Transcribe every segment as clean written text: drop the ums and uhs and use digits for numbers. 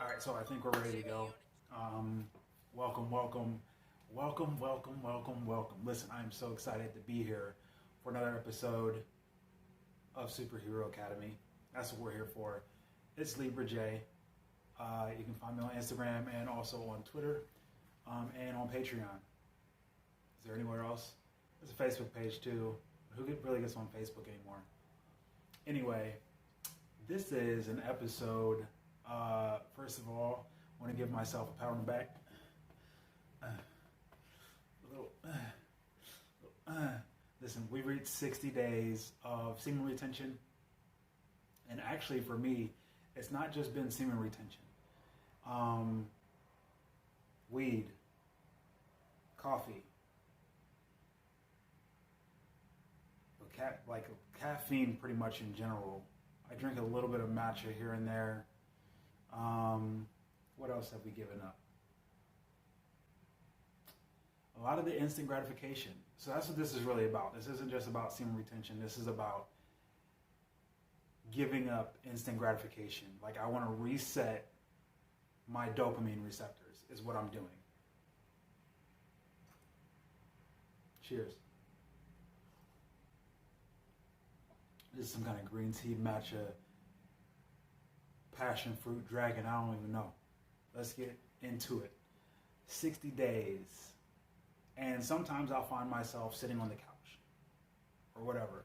All right, so I think we're ready to go. Welcome, welcome, welcome, welcome, welcome, welcome. Listen, I am so excited to be here for another episode of Superhero Academy. That's what we're here for. It's Libra J. You can find me on Instagram and also on Twitter and on Patreon. Is there anywhere else? There's a Facebook page too. Who really gets on Facebook anymore? Anyway, this is an episode. First of all, I want to give myself a pat on the back. Listen, we reached 60 days of semen retention. And actually, for me, it's not just been semen retention. Weed, coffee, caffeine pretty much in general. I drink a little bit of matcha here and there. What else have we given up? A lot of the instant gratification. So that's what this is really about. This isn't just about semen retention. This is about giving up instant gratification. Like, I want to reset my dopamine receptors is what I'm doing. Cheers. This is some kind of green tea matcha passion fruit dragon. I don't even know. Let's get into it. 60 days. And sometimes I'll find myself sitting on the couch or whatever.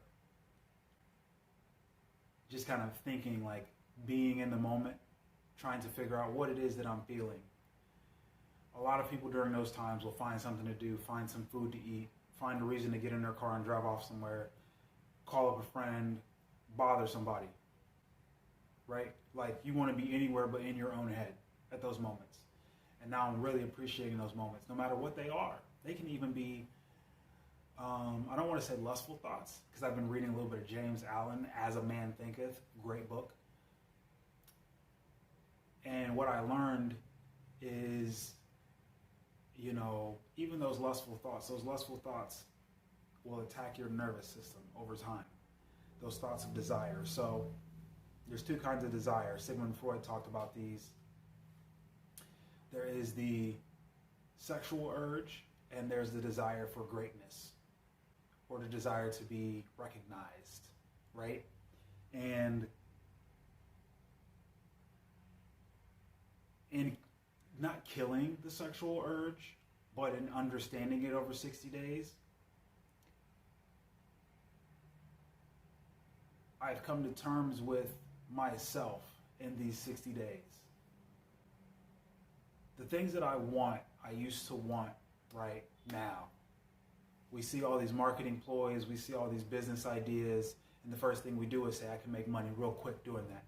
Just kind of thinking, like, being in the moment, trying to figure out what it is that I'm feeling. A lot of people during those times will find something to do, find some food to eat, find a reason to get in their car and drive off somewhere, call up a friend, bother somebody. Right? Like, you want to be anywhere but in your own head at those moments. And now I'm really appreciating those moments, no matter what they are. They can even be, I don't want to say lustful thoughts, because I've been reading a little bit of James Allen, As a Man Thinketh, great book. And what I learned is, even those lustful thoughts will attack your nervous system over time. Those thoughts of desire. So there's two kinds of desire. Sigmund Freud talked about these. There is the sexual urge, and there's the desire for greatness, or the desire to be recognized, right? And in not killing the sexual urge, but in understanding it over 60 days, I've come to terms with myself in these 60 days. The things that I want, I used to want right now. We see all these marketing ploys, we see all these business ideas, and the first thing we do is say, I can make money real quick doing that.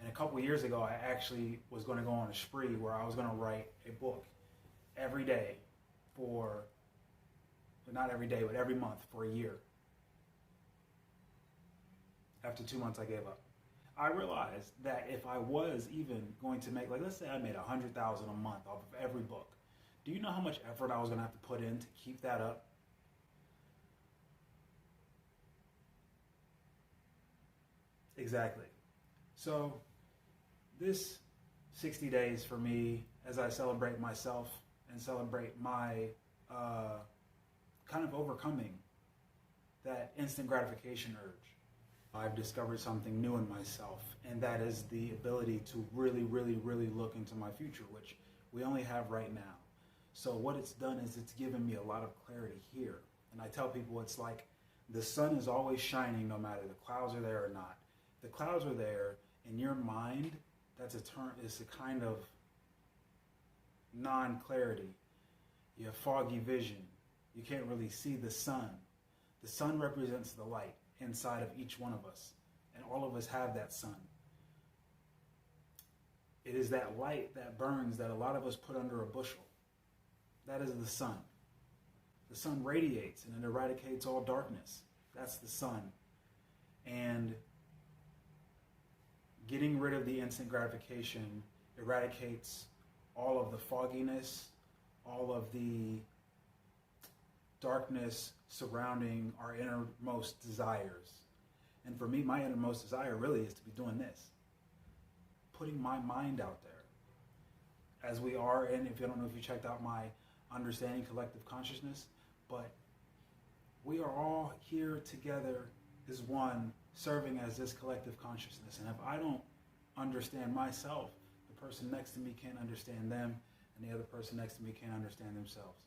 And a couple of years ago, I actually was going to go on a spree where I was going to write a book every day not every day, but every month for a year. After 2 months, I gave up. I realized that if I was even going to make, let's say I made $100,000 a month off of every book. Do you know how much effort I was going to have to put in to keep that up? Exactly. So this 60 days for me, as I celebrate myself and celebrate my kind of overcoming that instant gratification urge. I've discovered something new in myself, and that is the ability to really, really, really look into my future, which we only have right now. So what it's done is it's given me a lot of clarity here. And I tell people it's like the sun is always shining no matter the clouds are there or not. If the clouds are there in your mind, it's a kind of non-clarity. You have foggy vision. You can't really see the sun. The sun represents the light inside of each one of us, and all of us have that sun. It is that light that burns that a lot of us put under a bushel. That is the sun. The sun radiates and it eradicates all darkness. That's the sun. And getting rid of the instant gratification eradicates all of the fogginess, all of the darkness surrounding our innermost desires. And for me, my innermost desire really is to be doing this. Putting my mind out there. as we are. And if you don't know if you checked out my Understanding Collective Consciousness, but we are all here together as one, serving as this collective consciousness. And if I don't understand myself, the person next to me can't understand them, and the other person next to me can't understand themselves.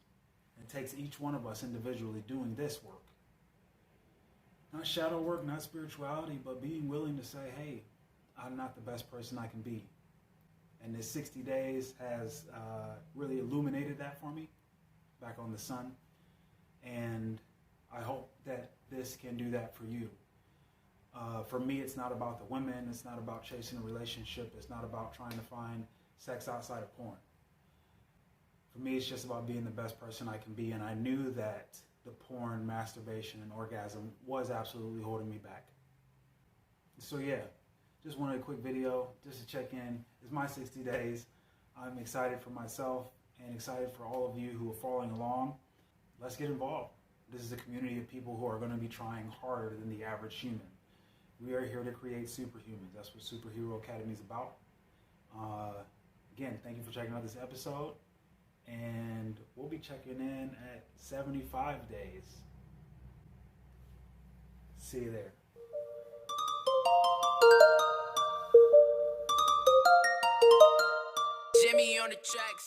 It takes each one of us individually doing this work. Not shadow work, not spirituality, but being willing to say, hey, I'm not the best person I can be. And this 60 days has really illuminated that for me back on the sun. And I hope that this can do that for you. For me, it's not about the women. It's not about chasing a relationship. It's not about trying to find sex outside of porn. For me, it's just about being the best person I can be. And I knew that the porn, masturbation, and orgasm was absolutely holding me back. So yeah, just wanted a quick video just to check in. It's my 60 days. I'm excited for myself and excited for all of you who are following along. Let's get involved. This is a community of people who are going to be trying harder than the average human. We are here to create superhumans. That's what Superhero Academy is about. Again, thank you for checking out this episode. And we'll be checking in at 75 days. See you there. Jimmy on the tracks.